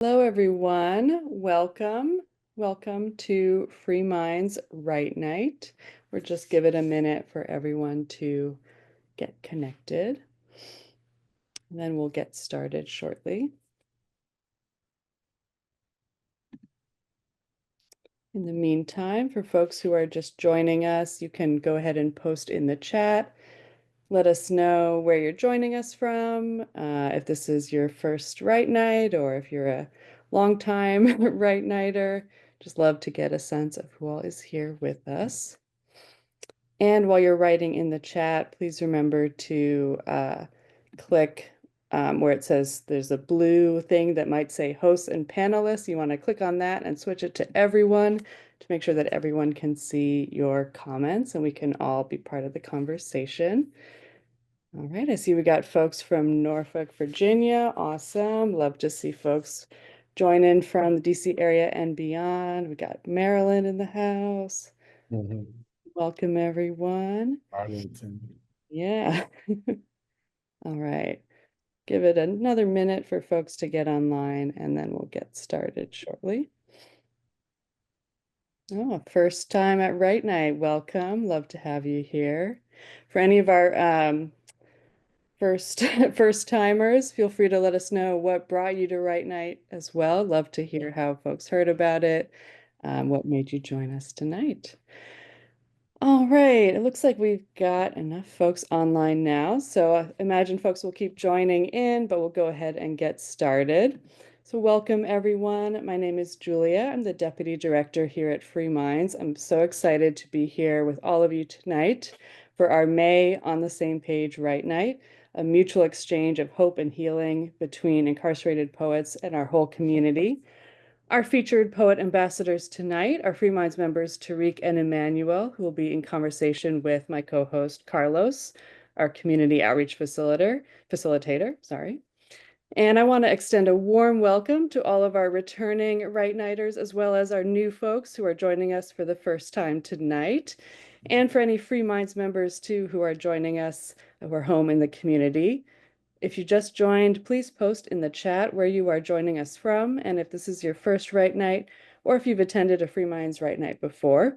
Hello, everyone. Welcome. Welcome to Free Minds Write Night. We'll just give it a minute for everyone to get connected. And then we'll get started shortly. In the meantime, for folks who are just joining us, you can go ahead and post in the chat. Let us know where you're joining us from, if this is your first Write Night or if you're a longtime Write Nighter. Just love to get a sense of who all is here with us. And while you're writing in the chat, please remember to click where it says there's a blue thing that might say hosts and panelists. You want to click on that and switch it to everyone to make sure that everyone can see your comments and we can all be part of the conversation. All right, I see we got folks from Norfolk, Virginia. Awesome. Love to see folks join in from the DC area and beyond. We got Maryland in the house. Welcome, everyone. Arlington. Yeah. All right. Give it another minute for folks to get online, and then we'll get started shortly. Oh, first time at Write Night. Welcome. Love to have you here. For any of our first timers, feel free to let us know what brought you to Write Night as well. Love to hear how folks heard about it, what made you join us tonight. All right, it looks like we've got enough folks online now, so I imagine folks will keep joining in, but we'll go ahead and get started. So welcome everyone. My name is Julia. I'm the Deputy Director here at Free Minds. I'm so excited to be here with all of you tonight for our May On the Same Page Write Night, a mutual exchange of hope and healing between incarcerated poets and our whole community. Our featured poet ambassadors tonight are Free Minds members Tariq and Immanuel, who will be in conversation with my co-host Carlos, our community outreach facilitator, sorry. And I want to extend a warm welcome to all of our returning Write Nighters, as well as our new folks who are joining us for the first time tonight. And for any Free Minds members too who are joining us, who are home in the community. If you just joined, please post in the chat where you are joining us from, and if this is your first Write Night, or if you've attended a Free Minds Write Night before.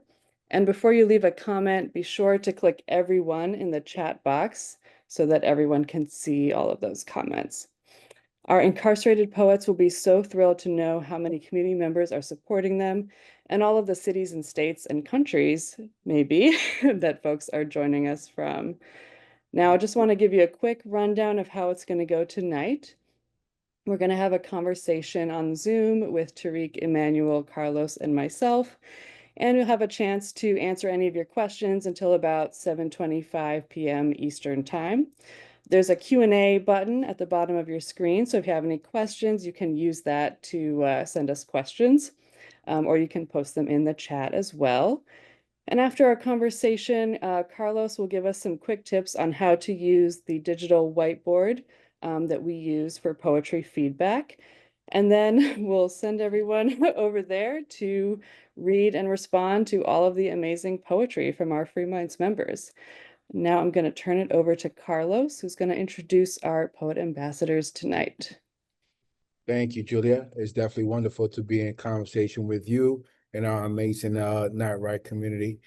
And before you leave a comment, be sure to click everyone in the chat box so that everyone can see all of those comments. Our incarcerated poets will be so thrilled to know how many community members are supporting them and all of the cities and states and countries, maybe, that folks are joining us from. Now, I just want to give you a quick rundown of how it's going to go tonight. We're going to have a conversation on Zoom with Tariq, Immanuel, Carlos, and myself, and you'll have a chance to answer any of your questions until about 7:25 p.m. Eastern Time. There's a Q&A button at the bottom of your screen, so if you have any questions, you can use that to send us questions, or you can post them in the chat as well. And after our conversation, Carlos will give us some quick tips on how to use the digital whiteboard that we use for poetry feedback. And then we'll send everyone over there to read and respond to all of the amazing poetry from our Free Minds members. Now I'm going to turn it over to Carlos, who's going to introduce our poet ambassadors tonight. Thank you, Julia. It's definitely wonderful to be in conversation with you and our amazing Not Right community.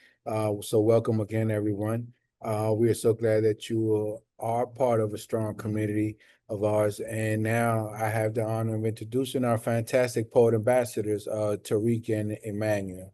So welcome again, everyone. We are so glad that you are part of a strong community of ours. And now I have the honor of introducing our fantastic poet ambassadors, Tariq and Immanuel.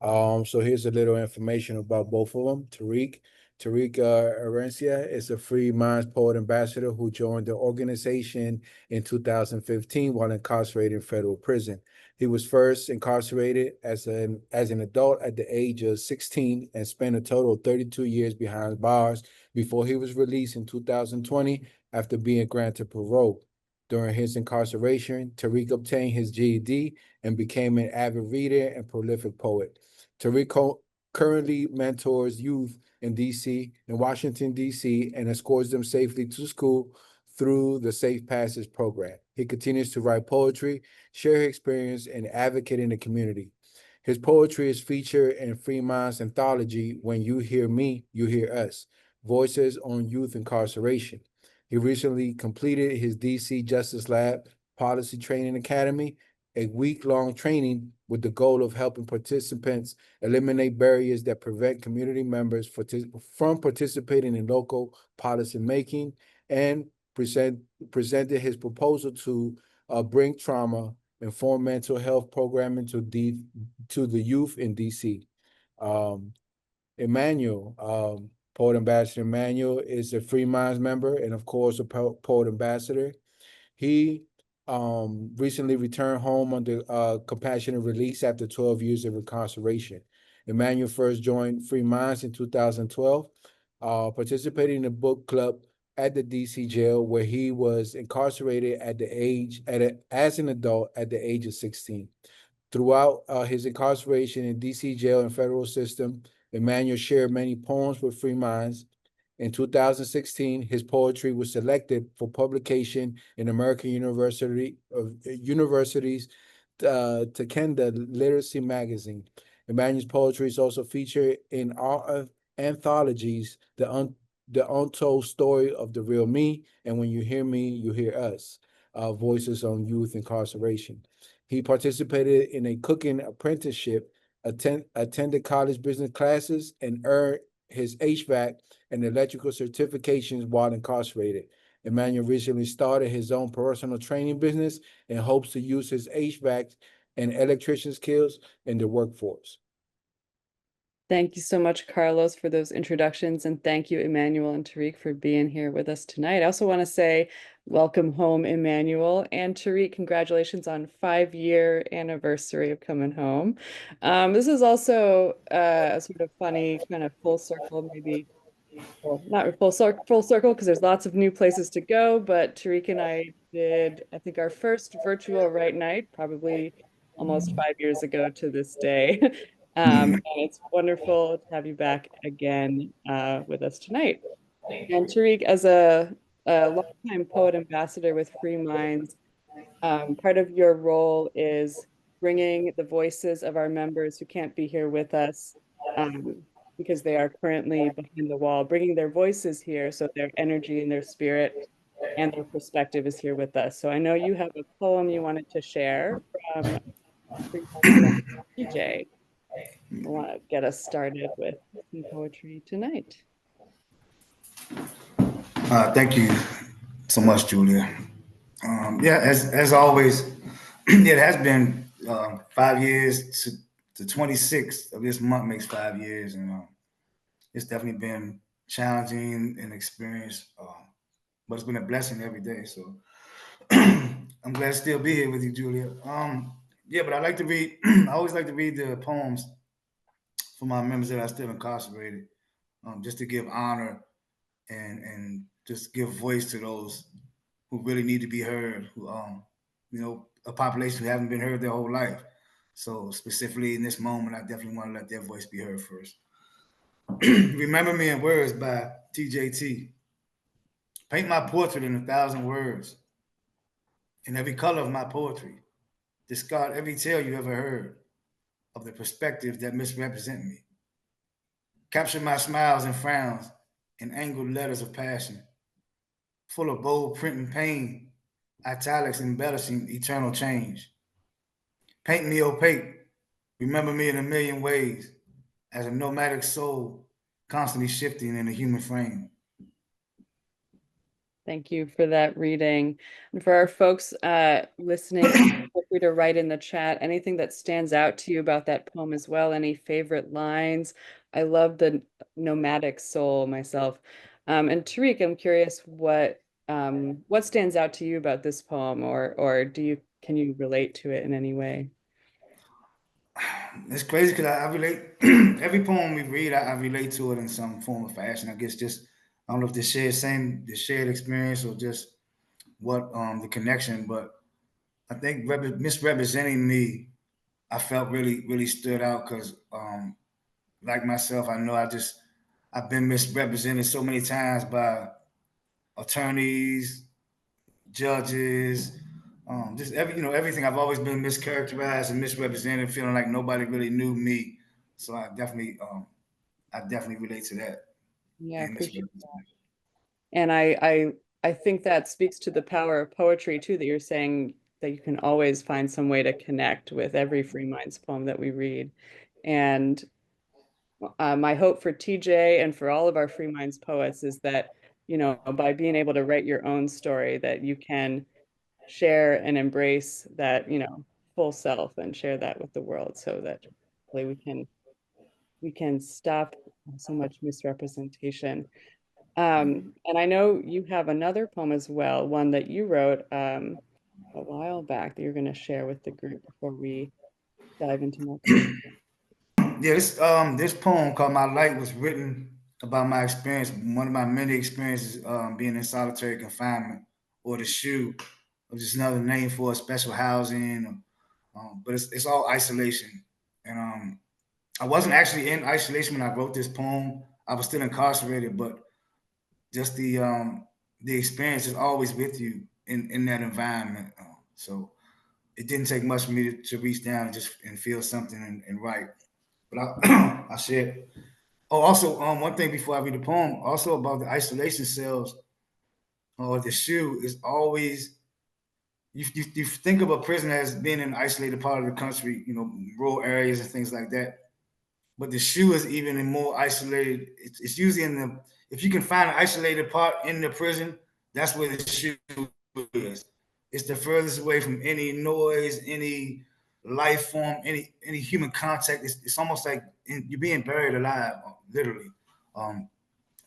So here's a little information about both of them. Tariq Arencia is a Free Minds Poet Ambassador who joined the organization in 2015 while incarcerated in federal prison. He was first incarcerated as an adult at the age of 16 and spent a total of 32 years behind bars before he was released in 2020 after being granted parole. During his incarceration, Tariq obtained his GED and became an avid reader and prolific poet. Tariq currently mentors youth in Washington, D.C., and escorts them safely to school through the Safe Passage program. He continues to write poetry, share his experience, and advocate in the community. His poetry is featured in Free Minds anthology, When You Hear Me, You Hear Us, Voices on Youth Incarceration. He recently completed his DC Justice Lab Policy Training Academy, a week-long training with the goal of helping participants eliminate barriers that prevent community members from participating in local policy making, and presented his proposal to bring trauma-informed mental health programming to the youth in DC. Um, Immanuel, Poet Ambassador Immanuel is a Free Minds member and of course a Poet Ambassador. He recently returned home under compassionate release after 12 years of incarceration. Immanuel first joined Free Minds in 2012, participating in a book club at the DC jail where he was incarcerated as an adult at the age of 16. Throughout his incarceration in DC jail and federal system, Immanuel shared many poems with Free Minds. In 2016, his poetry was selected for publication in American University's Takenda Literacy Magazine. Immanuel's poetry is also featured in all anthologies, the Untold Story of the Real Me, and When You Hear Me, You Hear Us, Voices on Youth Incarceration. He participated in a cooking apprenticeship, attended college business classes, and earned his HVAC and electrical certifications while incarcerated. Immanuel recently started his own personal training business and hopes to use his HVAC and electrician skills in the workforce. Thank you so much, Carlos, for those introductions. And thank you, Immanuel and Tariq, for being here with us tonight. I also want to say welcome home, Immanuel. And Tariq, congratulations on 5-year anniversary of coming home. This is also a sort of funny kind of full circle, maybe, well, not full circle because there's lots of new places to go, but Tariq and I did, I think, our first virtual Write Night, probably almost 5 years ago to this day. And it's wonderful to have you back again with us tonight. And Tariq, as a longtime poet ambassador with Free Minds, part of your role is bringing the voices of our members who can't be here with us because they are currently behind the wall, bringing their voices here so their energy and their spirit and their perspective is here with us. So I know you have a poem you wanted to share from Free Minds member TJ. I want to get us started with some poetry tonight. Thank you so much, Julia. Yeah, as always, it has been 5 years to 26th of this month makes 5 years, and it's definitely been challenging and experience, but it's been a blessing every day. So I'm glad to still be here with you, Julia. Yeah, but I like to read. I always like to read the poems for my members that are still incarcerated, just to give honor and just give voice to those who really need to be heard, who a population who haven't been heard their whole life. So specifically in this moment, I definitely want to let their voice be heard first. Remember Me in Words by TJT. Paint my portrait in 1,000 words, in every color of my poetry. Discard every tale you ever heard of the perspectives that misrepresent me. Capture my smiles and frowns in angled letters of passion, full of bold print and pain, italics embellishing eternal change. Paint me opaque, remember me in a million ways, as a nomadic soul constantly shifting in a human frame. Thank you for that reading. And for our folks listening, feel free to write in the chat anything that stands out to you about that poem as well, any favorite lines. I love the nomadic soul myself. And Tariq, I'm curious what stands out to you about this poem, or can you relate to it in any way? It's crazy because I relate every poem we read, I relate to it in some form or fashion. I guess just I don't know if the shared experience or just what the connection, but I think misrepresenting me, I felt really stood out because like myself, I know I've been misrepresented so many times by attorneys, judges, just everything. I've always been mischaracterized and misrepresented, feeling like nobody really knew me. So I definitely relate to that Yeah, I being appreciate misrepresented. And I think that speaks to the power of poetry too, that you're saying that you can always find some way to connect with every Free Minds poem that we read. And my hope for TJ and for all of our Free Minds poets is that, by being able to write your own story, that you can share and embrace that, full self and share that with the world so that hopefully we can stop so much misrepresentation. And I know you have another poem as well, one that you wrote a while back that you're going to share with the group before we dive into more questions. Yeah, this poem called "My Light" was written about my experience, one of my many experiences being in solitary confinement, or the shoe, which is another name for special housing. But it's all isolation, and I wasn't actually in isolation when I wrote this poem. I was still incarcerated, but just the experience is always with you in that environment. So it didn't take much for me to reach down and just and feel something and write. But I shared. Oh, also, one thing before I read the poem, also about the isolation cells or the shoe is always you think of a prison as being an isolated part of the country, rural areas and things like that. But the shoe is even in more isolated. It's usually in the if you can find an isolated part in the prison, that's where the shoe is. It's the furthest away from any noise, any life form, any human contact. It's almost like you're being buried alive, literally. Um,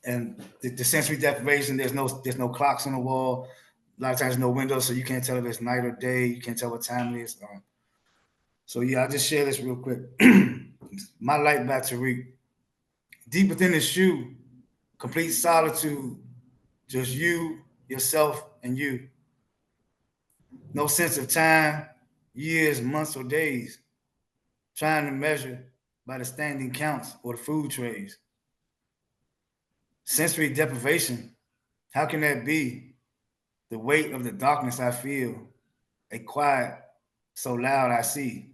and the sensory deprivation. There's no clocks on the wall. A lot of times no windows, so you can't tell if it's night or day. You can't tell what time it is. So yeah, I'll just share this real quick. My light by Tariq. Deep within the shoe, complete solitude, just you, yourself, and you. No sense of time, years, months, or days. Trying to measure by the standing counts or the food trays. Sensory deprivation. How can that be? The weight of the darkness I feel, a quiet so loud I see.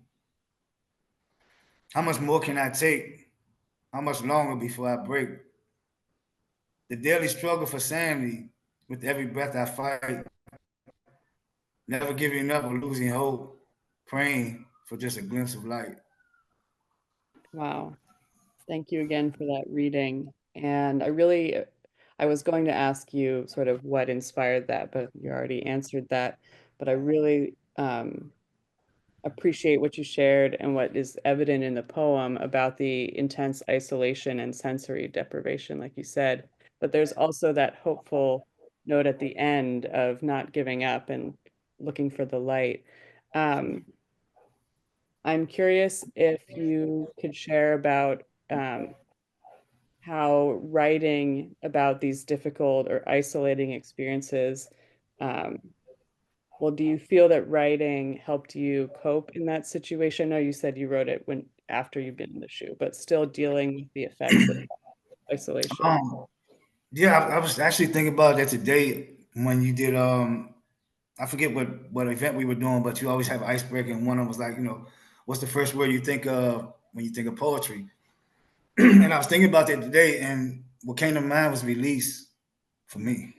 How much more can I take? How much longer before I break? The daily struggle for sanity with every breath I fight, never giving up or losing hope, praying for just a glimpse of light. Wow. Thank you again for that reading. And I was going to ask you sort of what inspired that, but you already answered that. But I really appreciate what you shared and what is evident in the poem about the intense isolation and sensory deprivation, like you said. But there's also that hopeful note at the end of not giving up and looking for the light. Um, I'm curious if you could share about how writing about these difficult or isolating experiences, um, well, do you feel that writing helped you cope in that situation? I know you said you wrote it when after you've been in the shoe, but still dealing with the effects of isolation. Um, yeah, I was actually thinking about that today when you did. I forget what event we were doing, but you always have icebreaker, and one of them was like, what's the first word you think of when you think of poetry? And I was thinking about that today, and what came to mind was release for me.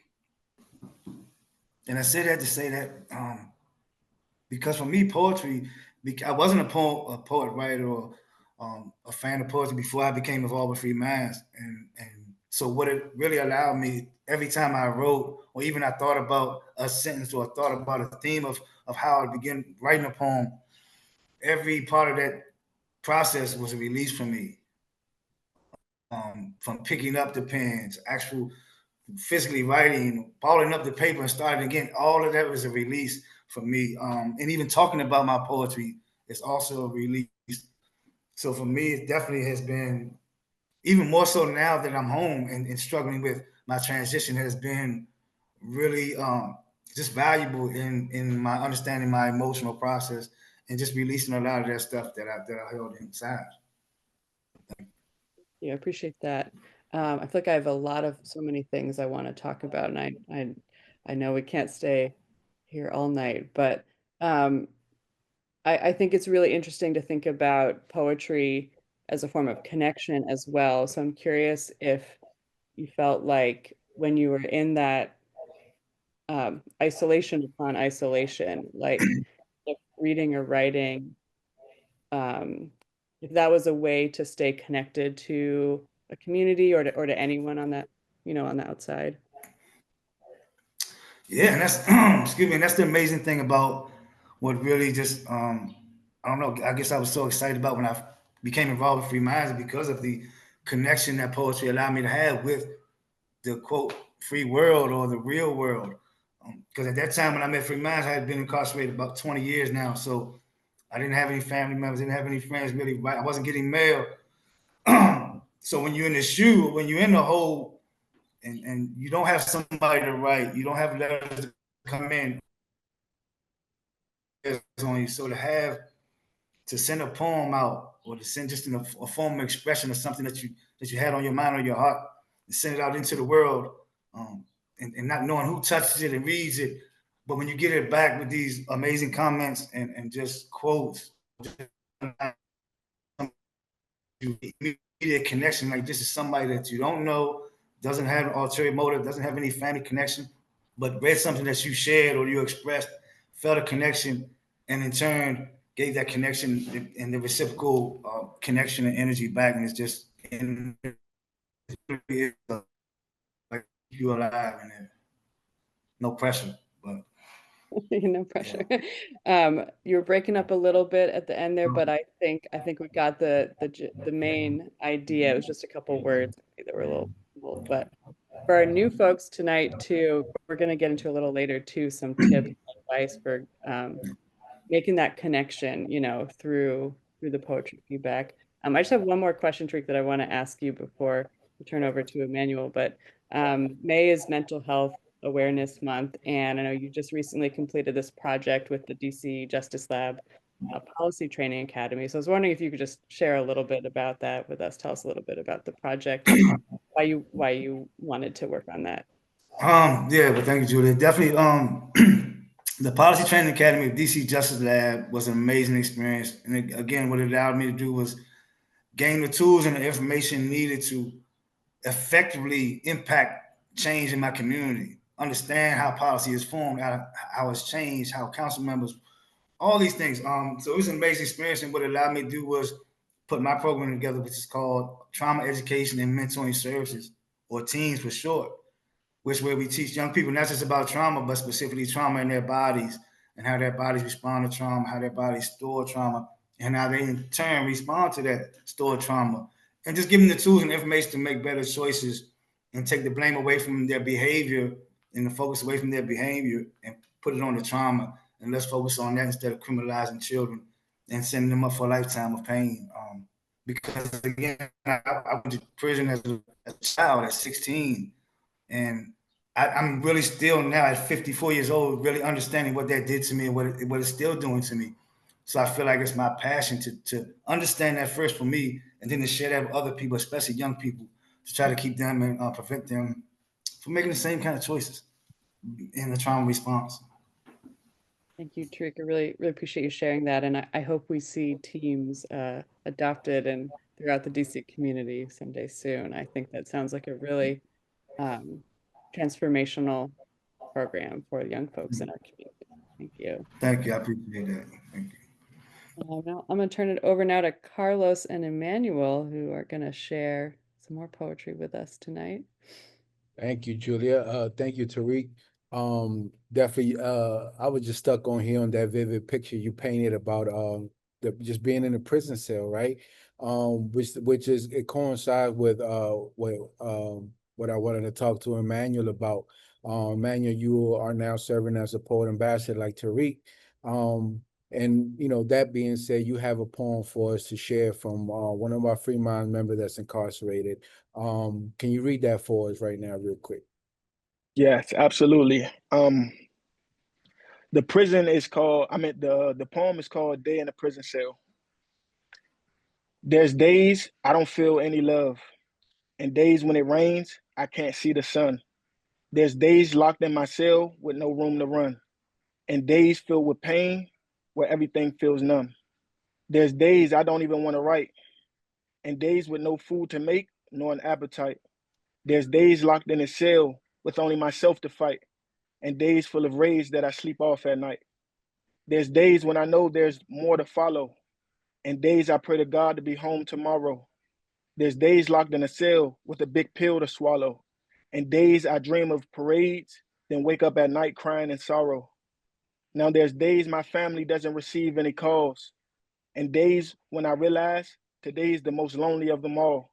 And I said that to say that because for me, poetry, I wasn't a poet writer or a fan of poetry before I became involved with Free Minds, and so what it really allowed me every time I wrote or even I thought about a sentence or I thought about a theme of how I began writing a poem, every part of that process was a release for me. From picking up the pens, actual physically writing, balling up the paper and starting again. All of that was a release for me. And even talking about my poetry is also a release. So for me, it definitely has been even more so now that I'm home and struggling with my transition has been really just valuable in my understanding my emotional process and just releasing a lot of that stuff that I held inside. Yeah, I appreciate that. I feel like I have so many things I want to talk about, and I know we can't stay here all night, but um, I think it's really interesting to think about poetry as a form of connection as well. So I'm curious if you felt like when you were in that isolation upon isolation, like if reading or writing, um, if that was a way to stay connected to a community or to anyone on that, on the outside. Yeah, and that's excuse me, and that's the amazing thing about what really just I don't know, I guess I was so excited about when I became involved with Free Minds because of the connection that poetry allowed me to have with the quote free world or the real world. Because at that time when I met Free Minds, I had been incarcerated about 20 years now. So I didn't have any family members, didn't have any friends really. Right? I wasn't getting mail. So when you're in the shoe, when you're in the hole and you don't have somebody to write, you don't have letters to come in on you. So to send a poem out or to send just in a form of expression of something that you had on your mind or your heart and send it out into the world, um, and not knowing who touches it and reads it, but when you get it back with these amazing comments and just quotes, you immediate connection. Like this is somebody that you don't know, doesn't have an ulterior motive, doesn't have any family connection, but read something that you shared or you expressed, felt a connection, and in turn gave that connection and the reciprocal connection and energy back. And it's just like you alive and no pressure. But No yeah. pressure. You were breaking up a little bit at the end there, but I think we got the main idea. It was just a couple words that were a little, but for our new folks tonight too, we're going to get into a little later too, some tips, advice for making that connection, through the poetry feedback. I just have one more question, Tariq, that I want to ask you before we turn over to Emmanuel. But May is Mental Health Awareness Month, and I know you just recently completed this project with the DC Justice Lab Policy Training Academy. So I was wondering if you could just share a little bit about that with us. Tell us a little bit about the project and why you wanted to work on that. Yeah, but thank you, Julia. Definitely, the Policy Training Academy of DC Justice Lab was an amazing experience. And again, what it allowed me to do was gain the tools and the information needed to effectively impact change in my community, understand how policy is formed, how it's changed, how council members, all these things. So it was an amazing experience. And what it allowed me to do was put my program together, which is called Trauma Education and Mentoring Services, or TEAMS for short, which where we teach young people not just about trauma, but specifically trauma in their bodies and how their bodies respond to trauma, how their bodies store trauma, and how they in turn respond to that stored trauma. And just give them the tools and information to make better choices and take the blame away from their behavior and the focus away from their behavior and put it on the trauma. And let's focus on that instead of criminalizing children and sending them up for a lifetime of pain. Because again, I went to prison as a child at 16, and I'm really still now at 54 years old, really understanding what that did to me and what it's still doing to me. So I feel like it's my passion to understand that first for me, and then to share that with other people, especially young people, to try to keep them and prevent them from making the same kind of choices in the trauma response. Thank you, Tariq. I really appreciate you sharing that. And I hope we see teams adopted and throughout the DC community someday soon. I think that sounds like a really um, transformational program for young folks in our community. Thank you. Thank you. I appreciate that. Thank you. Now I'm going to turn it over now to Carlos and Emmanuel, who are going to share some more poetry with us tonight. Thank you, Julia. Thank you, Tariq. Definitely, I was just stuck on here on that vivid picture you painted about just being in a prison cell, right? Which is it coincides with what I wanted to talk to Emmanuel about. Emmanuel, you are now serving as a poet ambassador like Tariq. And that being said, you have a poem for us to share from one of our Free Mind members that's incarcerated. Can you read that for us right now, real quick? Yes, absolutely. The prison is called, the poem is called Day in a Prison Cell. There's days I don't feel any love, and days when it rains, I can't see the sun. There's days locked in my cell with no room to run, and days filled with pain where everything feels numb. There's days I don't even want to write, and days with no food to make, nor an appetite. There's days locked in a cell with only myself to fight, and days full of rage that I sleep off at night. There's days when I know there's more to follow, and days I pray to God to be home tomorrow. There's days locked in a cell with a big pill to swallow, and days I dream of parades, then wake up at night crying in sorrow. Now there's days my family doesn't receive any calls, and days when I realize today's the most lonely of them all.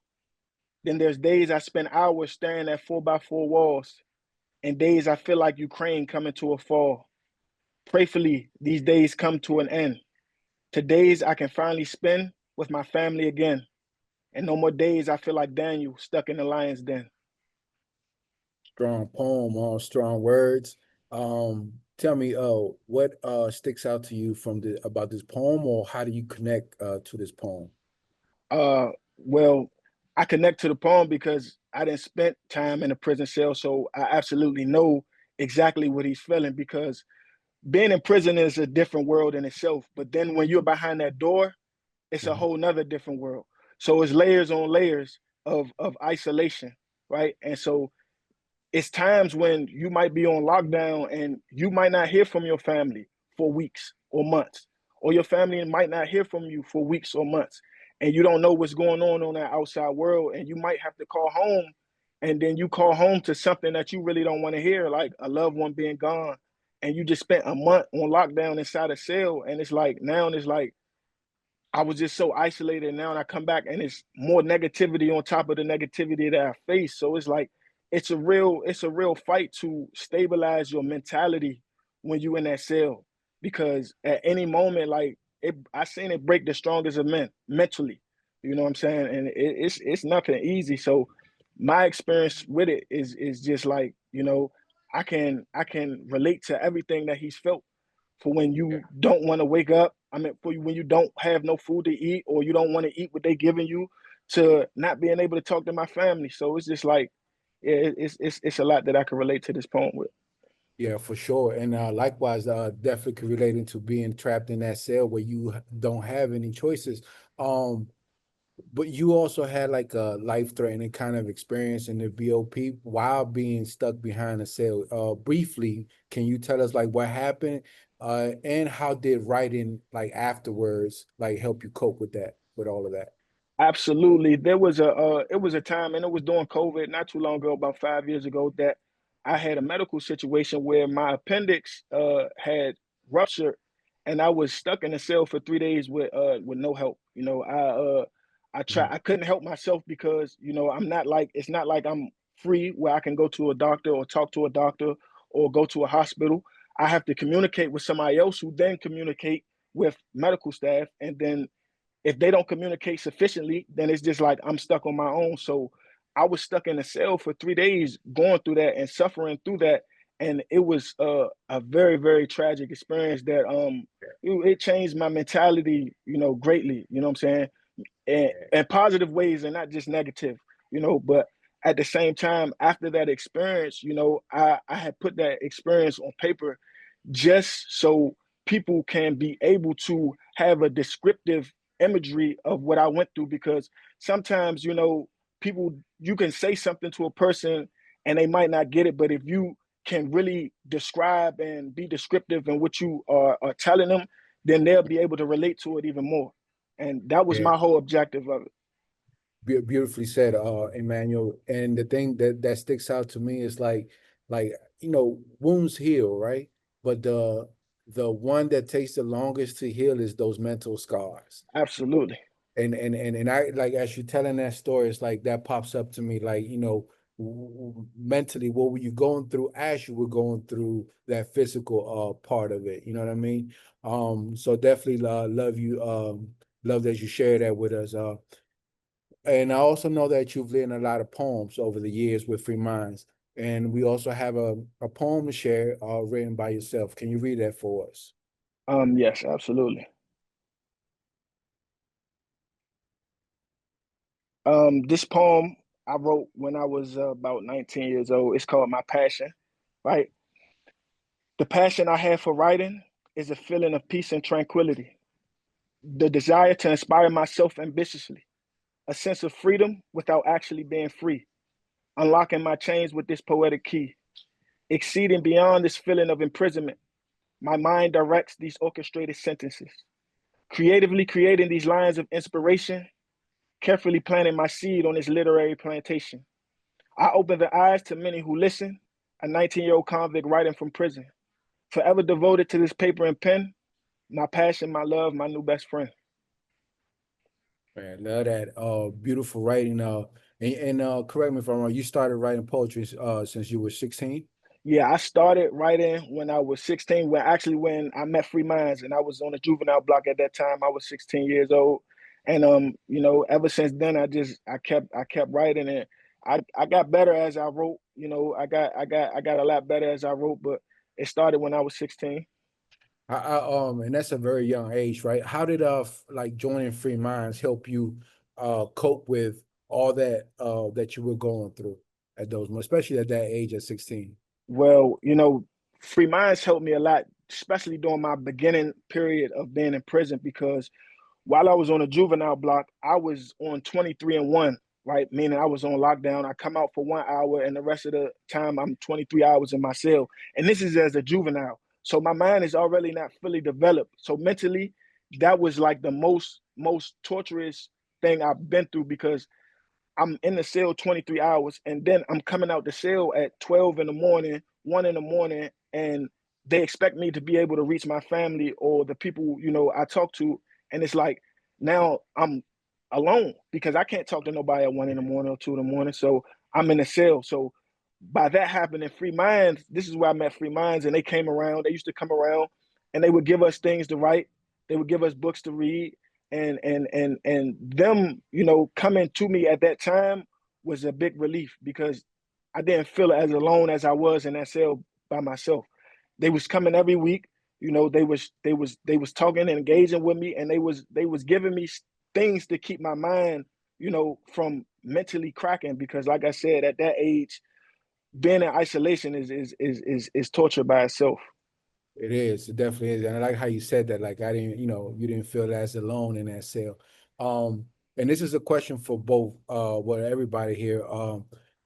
Then there's days I spend hours staring at 4x4 walls, and days I feel like Ukraine coming to a fall. Prayfully, these days come to an end. To days I can finally spend with my family again, and no more days I feel like Daniel stuck in the lion's den. Strong poem, all strong words. Tell me, what sticks out to you from the about this poem, or how do you connect to this poem? Well, I connect to the poem because I didn't spend time in a prison cell, so I absolutely know exactly what he's feeling. Because being in prison is a different world in itself, but then when you're behind that door, it's a whole nother different world. So it's layers on layers of isolation, right? And so it's times when you might be on lockdown and you might not hear from your family for weeks or months, or your family might not hear from you for weeks or months, and you don't know what's going on that outside world, and you might have to call home, and then you call home to something that you really don't want to hear, like a loved one being gone, and you just spent a month on lockdown inside a cell, and it's like now it's like I was just so isolated. Now and I come back and it's more negativity on top of the negativity that I face. So it's like it's a real fight to stabilize your mentality when you in that cell. Because at any moment, like I seen it break the strongest of men mentally. You know what I'm saying? And it's nothing easy. So my experience with it is just like, I can relate to everything that he's felt for when you don't want to wake up. I mean, for when you don't have no food to eat or you don't want to eat what they giving you, to not being able to talk to my family. So it's just like, yeah, it's a lot that I can relate to this poem with. Yeah, for sure. And likewise, definitely relating to being trapped in that cell where you don't have any choices. Um, but you also had like a life-threatening kind of experience in the BOP while being stuck behind a cell. Briefly, can you tell us like what happened? And how did writing like afterwards like help you cope with that, with all of that? Absolutely. There was it was a time, and it was during COVID, not too long ago, about 5 years ago, that I had a medical situation where my appendix had ruptured, and I was stuck in a cell for 3 days with no help. I couldn't help myself because I'm not like it's not like I'm free where I can go to a doctor or talk to a doctor or go to a hospital. I have to communicate with somebody else who then communicate with medical staff, and then if they don't communicate sufficiently, then it's just like I'm stuck on my own. So I was stuck in a cell for 3 days, going through that and suffering through that, and it was a very very tragic experience that it changed my mentality, greatly. You know what I'm saying? And positive ways and not just negative. But at the same time, after that experience, I had put that experience on paper just so people can be able to have a descriptive imagery of what I went through. Because sometimes, people, you can say something to a person and they might not get it, but if you can really describe and be descriptive in what you are telling them, then they'll be able to relate to it even more. And that was Yeah. my whole objective of it. Beautifully said, Emmanuel. And the thing that sticks out to me is like wounds heal, right? But the one that takes the longest to heal is those mental scars. Absolutely. And I like as you're telling that story, it's like that pops up to me, like mentally, what were you going through as you were going through that physical part of it? You know what I mean? So definitely love you, love that you share that with us. And I also know that you've written a lot of poems over the years with Free Minds. And we also have a poem to share written by yourself. Can you read that for us? Yes, absolutely. This poem I wrote when I was about 19 years old. It's called My Passion, right? The passion I have for writing is a feeling of peace and tranquility, the desire to inspire myself ambitiously, a sense of freedom without actually being free, unlocking my chains with this poetic key. exceeding beyond this feeling of imprisonment. My mind directs these orchestrated sentences, creatively creating these lines of inspiration, carefully planting my seed on this literary plantation. I open the eyes to many who listen, a 19-year-old convict writing from prison, forever devoted to this paper and pen, my passion, my love, my new best friend. Man, love that. Beautiful writing. And correct me if I'm wrong. You started writing poetry since you were 16. Yeah, I started writing when I was 16, when I met Free Minds, and I was on a juvenile block at that time. I was 16 years old. And ever since then I kept writing, and I got better as I wrote. I got a lot better as I wrote, but it started when I was 16. And that's a very young age, right? How did like joining Free Minds help you cope with all that that you were going through at those, especially at that age at 16? Well, Free Minds helped me a lot, especially during my beginning period of being in prison, because while I was on a juvenile block, I was on 23-1, right? Meaning I was on lockdown. I come out for 1 hour, and the rest of the time I'm 23 hours in my cell. And this is as a juvenile. So my mind is already not fully developed. So mentally, that was like the most torturous thing I've been through, because I'm in the cell 23 hours, and then I'm coming out the cell at 12 in the morning, 1 in the morning, and they expect me to be able to reach my family or the people, I talk to. And it's like, now I'm alone because I can't talk to nobody at 1 in the morning or 2 in the morning. So I'm in the cell. So by that happening, Free Minds, this is where I met Free Minds, and they came around. They used to come around, and they would give us things to write. They would give us books to read, and them, coming to me at that time was a big relief, because I didn't feel as alone as I was in that cell by myself. They was coming every week. They was talking and engaging with me, and they was giving me things to keep my mind, from mentally cracking, because like I said, at that age, being in isolation is torture by itself. It is. It definitely is. And I like how you said that. Like I didn't, you didn't feel as alone in that cell. And this is a question for both, well, everybody here.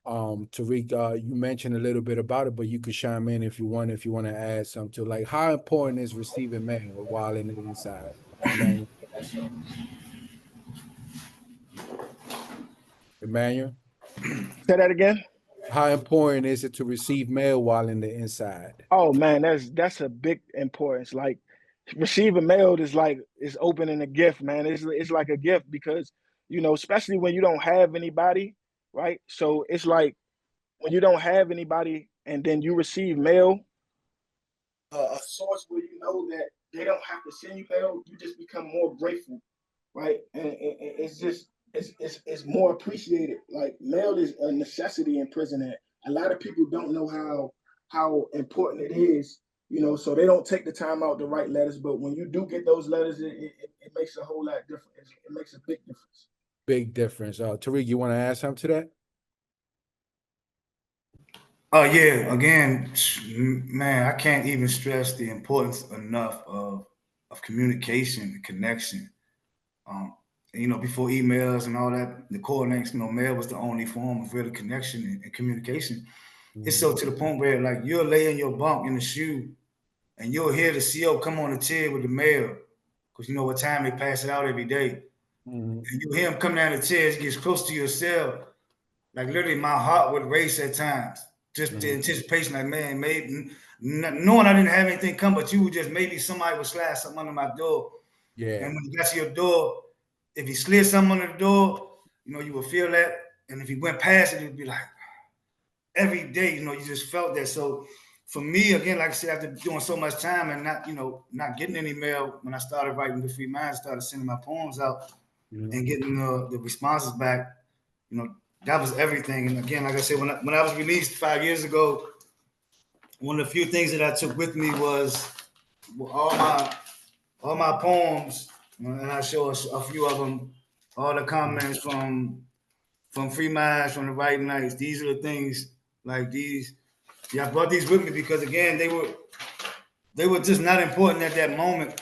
Tariq, you mentioned a little bit about it, but you could chime in if you want to add something to, like, how important is receiving mail while in the inside? Immanuel. Immanuel, Say that again. how important is it to receive mail while in the inside? Oh man, that's a big importance. Like, receiving mail is opening a gift, man. It's like a gift, because especially when you don't have anybody, right? So it's like, when you don't have anybody and then you receive mail, a source where you know that they don't have to send you mail, you just become more grateful, right? And it's just it's more appreciated. Like, mail is a necessity in prison, and a lot of people don't know how important it is. So they don't take the time out to write letters. But when you do get those letters, it makes a whole lot different. It makes a big difference. Big difference. Tariq, you want to add something to that? Yeah, again, man, I can't even stress the importance enough of communication and connection. Before emails and all that, the core links, mail was the only form of real connection and communication. It's so to the point where, like, you'll lay in your bunk in the shoe and you'll hear the CO come on the chair with the mail, because you know what time they pass it out every day. Mm-hmm. And you hear him come down the chair, it gets close to your cell. Like, literally, my heart would race at times. Just the anticipation, like, man, maybe knowing I didn't have anything come, but you would just, maybe somebody would slide something under my door. Yeah. And when you got to your door, if he slid something under the door, you would feel that. And if he went past it, it'd be like, every day, you just felt that. So for me, again, like I said, after doing so much time and not getting any mail, when I started writing the Free Minds, started sending my poems out and getting the responses back, that was everything. And again, like I said, when I was released 5 years ago, one of the few things that I took with me was all my poems, and I show us a few of them, all the comments from Free Minds, from the Writing Nights. These are the things, like these. Yeah, I brought these with me because, again, they were just not important at that moment,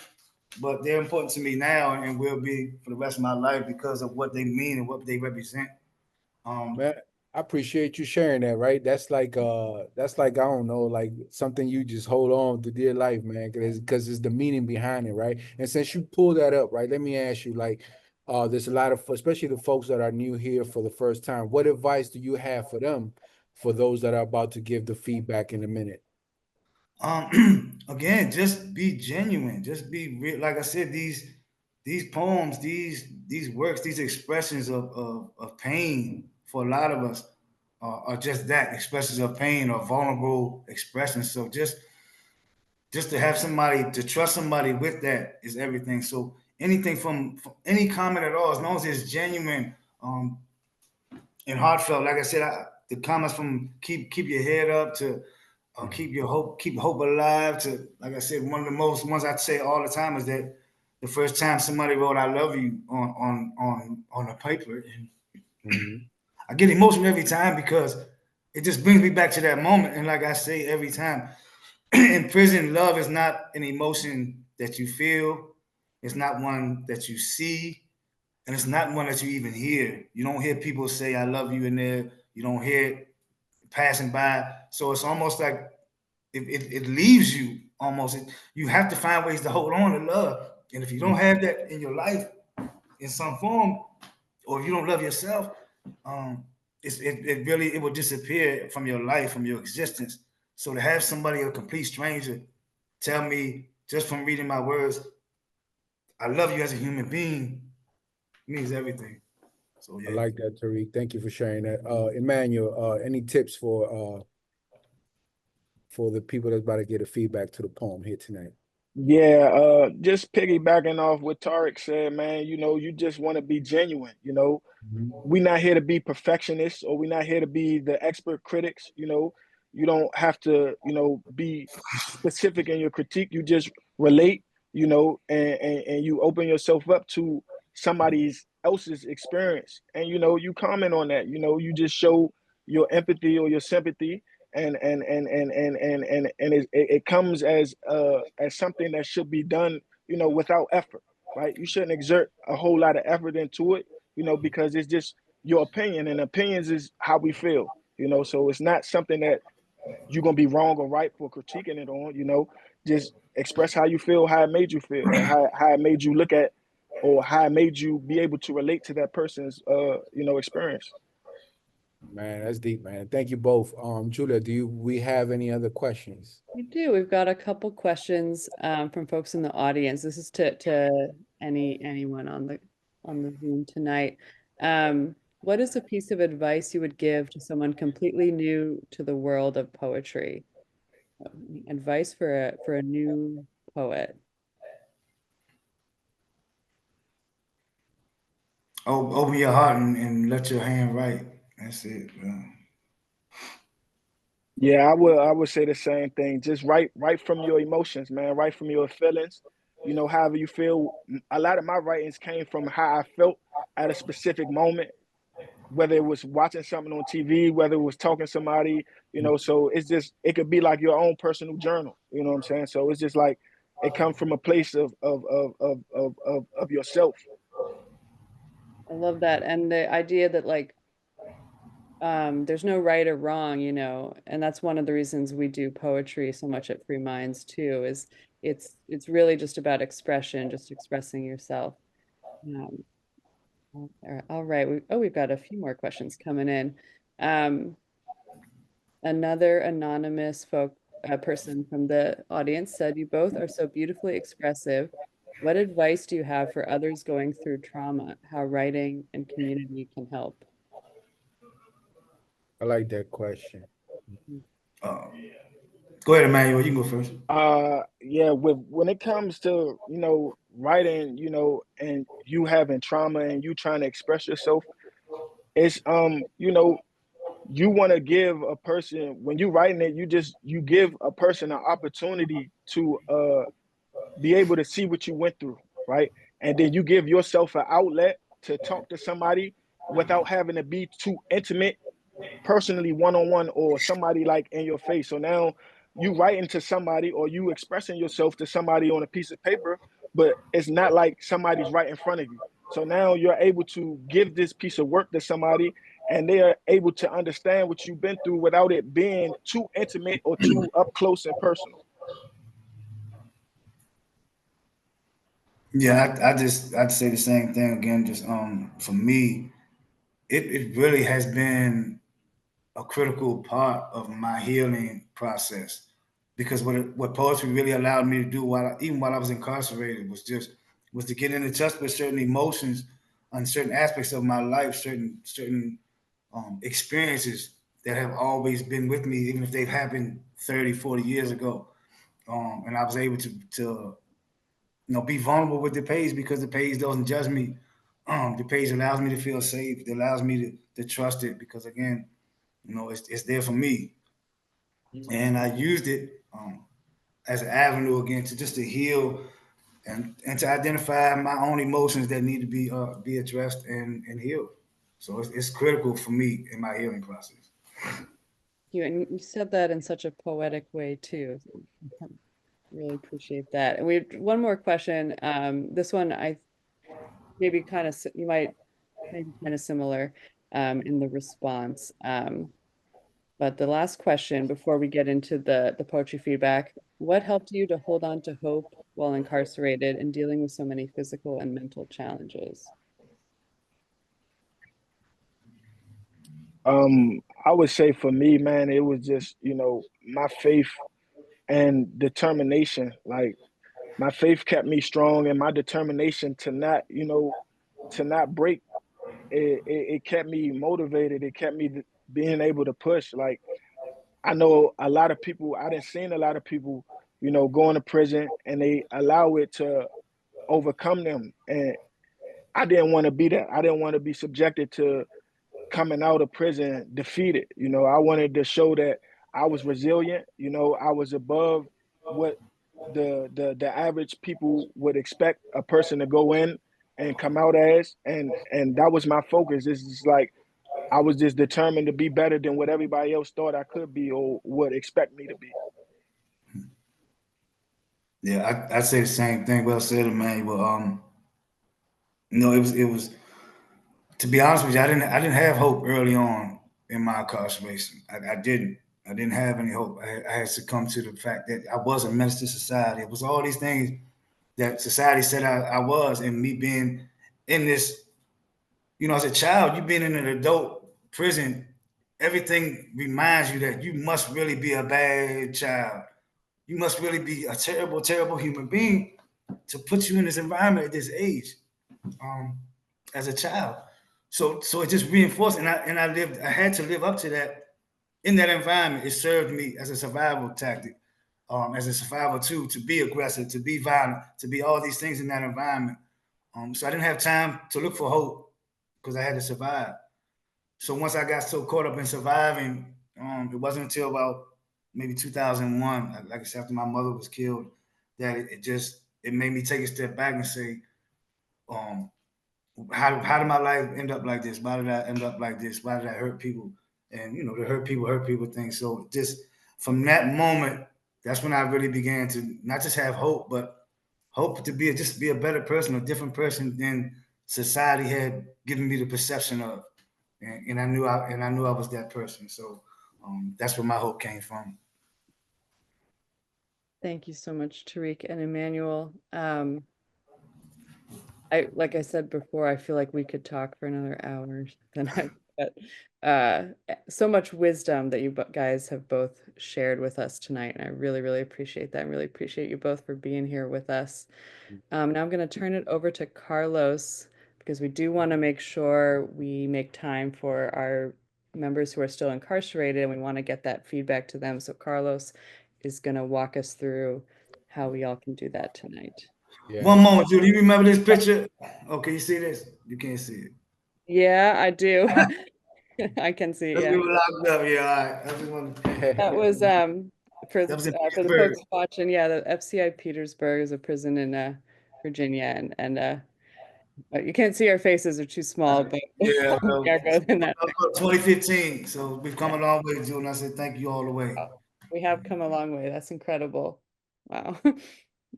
but they're important to me now and will be for the rest of my life because of what they mean and what they represent. Man, I appreciate you sharing that, right? That's like, I don't know, like something you just hold on to dear life, man, because it's the meaning behind it, right? And since you pull that up, right, let me ask you, like, there's a lot of, especially the folks that are new here for the first time, what advice do you have for them, for those that are about to give the feedback in a minute? Again, just be genuine. Just be real. Like I said, these poems, these works, these expressions of pain for a lot of us are just that, expressions of pain or vulnerable expressions. So just to have somebody, to trust somebody with that is everything. So anything from any comment at all, as long as it's genuine, and heartfelt. Like I said, the comments from keep your head up to keep hope alive. To, like I said, one of the most ones I say all the time is that the first time somebody wrote "I love you" on a paper, and Mhm. I get emotional every time because it just brings me back to that moment. And like I say every time, in prison, love is not an emotion that you feel. It's not one that you see, and it's not one that you even hear. You don't hear people say "I love you" in there. You don't hear it passing by. So it's almost like it leaves you almost. You have to find ways to hold on to love. And if you don't have that in your life in some form, or if you don't love yourself, um, it really it will disappear from your life, from your existence. So to have somebody, a complete stranger, tell me just from reading my words, "I love you" as a human being means everything. So I yeah. like that, Tariq. Thank you for sharing that. Emmanuel, any tips for the people that's about to get a feedback to the poem here tonight? Yeah, just piggybacking off what Tariq said, man, you just want to be genuine, Mhm. we're not here to be perfectionists or we're not here to be the expert critics. You don't have to be specific in your critique. You just relate, and you open yourself up to somebody's else's experience, and you comment on that. You just show your empathy or your sympathy, and it comes as something that should be done without effort, right? You shouldn't exert a whole lot of effort into it, because it's just your opinion, and opinions is how we feel, so it's not something that you're gonna be wrong or right for critiquing it on, just express how you feel, how it made you feel, and how it made you look at, or how it made you be able to relate to that person's experience. Man, that's deep, man. Thank you both. Julia, we have any other questions? We do. We've got a couple questions from folks in the audience. This is to anyone on the Zoom tonight. What is a piece of advice you would give to someone completely new to the world of poetry? Advice for a new poet. Open your heart and let your hand write. That's it. Yeah, I would say the same thing. Just write from your emotions, man. Write from your feelings. However you feel. A lot of my writings came from how I felt at a specific moment, whether it was watching something on TV, whether it was talking to somebody, so it's just, it could be like your own personal journal, you know what I'm saying? So it's just like it comes from a place of yourself. I love that. And the idea that like there's no right or wrong, and that's one of the reasons we do poetry so much at Free Minds too, is it's really just about expression, just expressing yourself. Um, all right. We've got a few more questions coming in. Um, Another anonymous person from the audience said, "You both are so beautifully expressive. What advice do you have for others going through trauma? How writing and community can help?" I like that question. Uh, Go ahead, Emmanuel. You can go first. Yeah, when it comes to writing, and you having trauma and you trying to express yourself, it's you want to give a person, when you writing it, you give a person an opportunity to be able to see what you went through, right? And then you give yourself an outlet to talk to somebody without having to be too intimate, personally, one-on-one, or somebody like in your face. So now you writing to somebody, or you expressing yourself to somebody on a piece of paper, but it's not like somebody's right in front of you. So now you're able to give this piece of work to somebody, and they are able to understand what you've been through without it being too intimate or too up close and personal. Yeah, I'd say the same thing again. Just for me, it really has been a critical part of my healing process, because what poetry really allowed me to do even while I was incarcerated was to get into touch with certain emotions on certain aspects of my life, certain experiences that have always been with me, even if they've happened 30, 40 years ago. And I was able to be vulnerable with the page, because the page doesn't judge me. The page allows me to feel safe. It allows me to trust it, because again, it's there for me. And I used it as an avenue again to heal and to identify my own emotions that need to be addressed and healed. So it's critical for me in my healing process. And you said that in such a poetic way too. Really appreciate that. And we have one more question. This one I maybe kind of you might maybe kind of similar in the response. But the last question before we get into the poetry feedback, what helped you to hold on to hope while incarcerated and dealing with so many physical and mental challenges? I would say for me, man, it was just, my faith and determination. Like, my faith kept me strong, and my determination to not break. It kept me motivated. It kept me being able to push. Like, I know a lot of people, I didn't seen a lot of people, going to prison and they allow it to overcome them. And I didn't want to be that. I didn't want to be subjected to coming out of prison defeated. I wanted to show that I was resilient. I was above what the average people would expect a person to go in and come out as, and that was my focus. It's just like I was just determined to be better than what everybody else thought I could be or would expect me to be. Yeah, I'd say the same thing. Well said, Emmanuel. It was to be honest with you, I didn't have hope early on in my incarceration. I didn't have any hope. I had succumbed to the fact that I was a menace to society. It was all these things that society said I was, and me being in this, as a child, you being in an adult prison, everything reminds you that you must really be a bad child. You must really be a terrible, terrible human being to put you in this environment at this age, as a child. So it just reinforced, and I had to live up to that in that environment. It served me as a survival tactic, as a survival tool, to be aggressive, to be violent, to be all these things in that environment. So I didn't have time to look for hope because I had to survive. So once I got so caught up in surviving, it wasn't until about maybe 2001, like I said, after my mother was killed, that it made me take a step back and say, um, how did my life end up like this? Why did I end up like this? Why did I hurt people? And the hurt people thing. So just from that moment, that's when I really began to not just have hope, but hope to just be a better person, a different person than society had given me the perception of. And I knew I was that person. So that's where my hope came from. Thank you so much, Tariq and Immanuel. Like I said before, I feel like we could talk for another hour tonight, but so much wisdom that you guys have both shared with us tonight, and I really, really appreciate that. I really appreciate you both for being here with us. Now I'm going to turn it over to Carlos because we do want to make sure we make time for our members who are still incarcerated, and we want to get that feedback to them. So Carlos is going to walk us through how we all can do that tonight. Yeah. One moment, Judy. You remember this picture? Okay, you see this? You can't see it. Yeah, I do. I can see, We yeah. were locked up. Yeah, all right. I just want That was that was in for the Pittsburgh. folks watching, yeah, the FCI Petersburg is a prison in Virginia, and you can't see our faces, they're too small, but Yeah, we are both in that. 2015. So we've come Yeah. a long way, Jude. And I said thank you all the way. We have come a long way. That's incredible. Wow.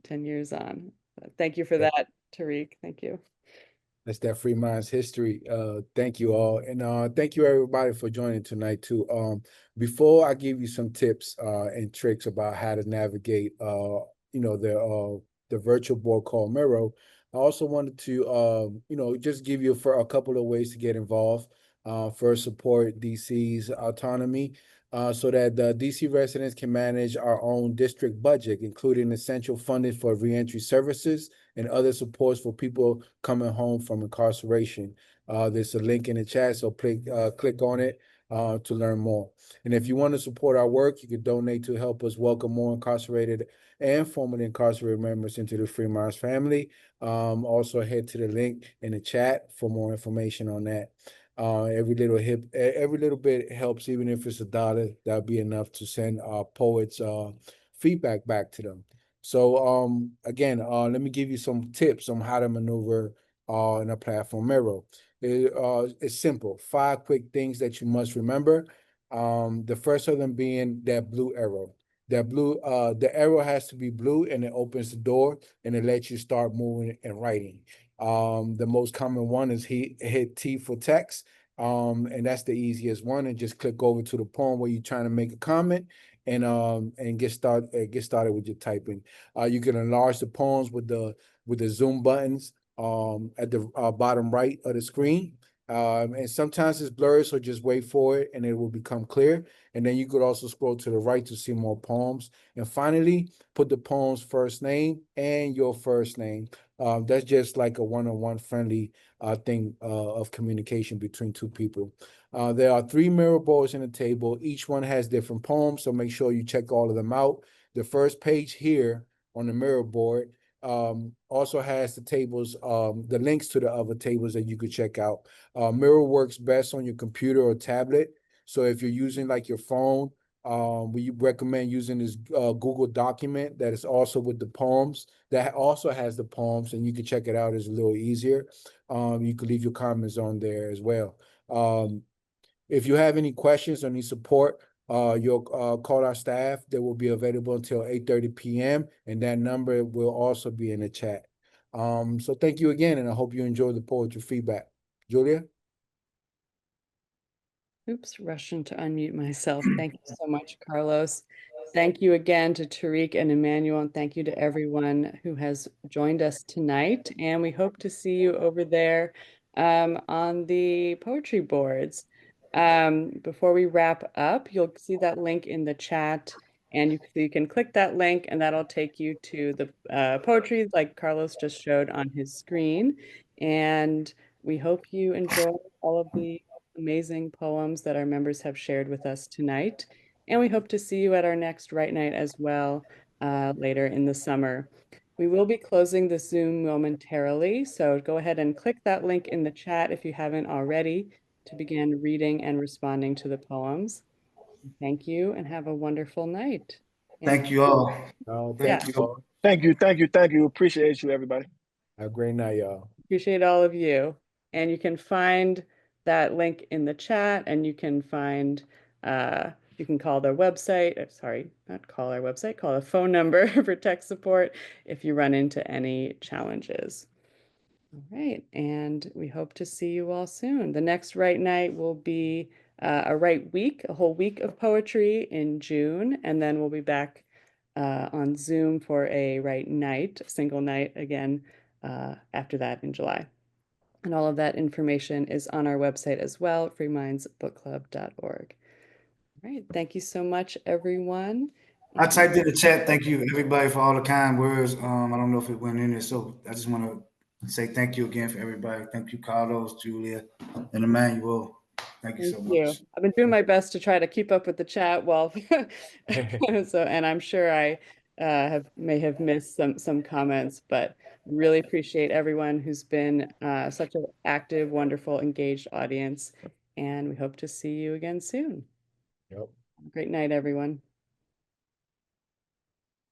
10 years on. Thank you for that, Tariq. Thank you. That's that Free Minds history. Thank you all. And thank you everybody for joining tonight too. Before I give you some tips and tricks about how to navigate the virtual board called Miro, I also wanted to just give you for a couple of ways to get involved. First, support DC's autonomy. So that the DC residents can manage our own district budget, including essential funding for reentry services and other supports for people coming home from incarceration. There's a link in the chat, so click on it to learn more. And if you want to support our work, you can donate to help us welcome more incarcerated and formerly incarcerated members into the Free Minds family. Also head to the link in the chat for more information on that. Every little bit helps, even if it's $1, that'll be enough to send our poets feedback back to them. So again, let me give you some tips on how to maneuver in a platform Miro. It's simple. 5 quick things that you must remember. The first of them being that blue arrow. The arrow has to be blue and it opens the door and it lets you start moving and writing. The most common one is hit T for text. And that's the easiest one. And just click over to the poem where you're trying to make a comment and get started with your typing. You can enlarge the poems with the zoom buttons at the bottom right of the screen. And sometimes it's blurry, so just wait for it and it will become clear. And then you could also scroll to the right to see more poems. And finally, put the poem's first name and your first name. That's just like a one-on-one friendly thing of communication between two people. There are 3 mirror boards in the table. Each one has different poems, so make sure you check all of them out. The first page here on the mirror board also has the links to the other tables that you could check out. Mirror works best on your computer or tablet. So if you're using like your phone, we recommend using this Google document that is also with the poems, that also has the poems, and you can check it out. It's a little easier. You can leave your comments on there as well. If you have any questions or need support, you'll call our staff. They will be available until 8:30 p.m. and that number will also be in the chat. So thank you again, and I hope you enjoy the poetry feedback. Julia? Oops, rushing to unmute myself. Thank you so much, Carlos. Thank you again to Tariq and Immanuel, and thank you to everyone who has joined us tonight. And we hope to see you over there on the poetry boards. Before we wrap up, you'll see that link in the chat, and you can click that link, and that'll take you to the poetry like Carlos just showed on his screen. And we hope you enjoy all of the amazing poems that our members have shared with us tonight. And we hope to see you at our next Write Night as well later in the summer. We will be closing the Zoom momentarily, so go ahead and click that link in the chat if you haven't already to begin reading and responding to the poems. Thank you and have a wonderful night. And Thank you all. yeah, Thank you all. Thank you, thank you, thank you. Appreciate you, everybody. Have a great night, y'all. appreciate all of you. And you can find that link in the chat, and you can find you can call their website, sorry, not call our website, call a phone number for tech support if you run into any challenges. All right, and we hope to see you all soon. The next Write Night will be a Write Week, a whole week of poetry in June, and then we'll be back on Zoom for a Write Night, a single night again after that in July. And all of that information is on our website as well, freemindsbookclub.org. All right, thank you so much, everyone. I typed in the chat. Thank you, everybody, for all the kind words. I don't know if it went in there, so I just want to say thank you again for everybody. Thank you, Carlos, Julia, and Immanuel. Thank you so much. I've been doing my best to try to keep up with the chat while and I'm sure I may have missed some comments, but really appreciate everyone who's been such an active, wonderful, engaged audience, and we hope to see you again soon. Yep. Great night, everyone.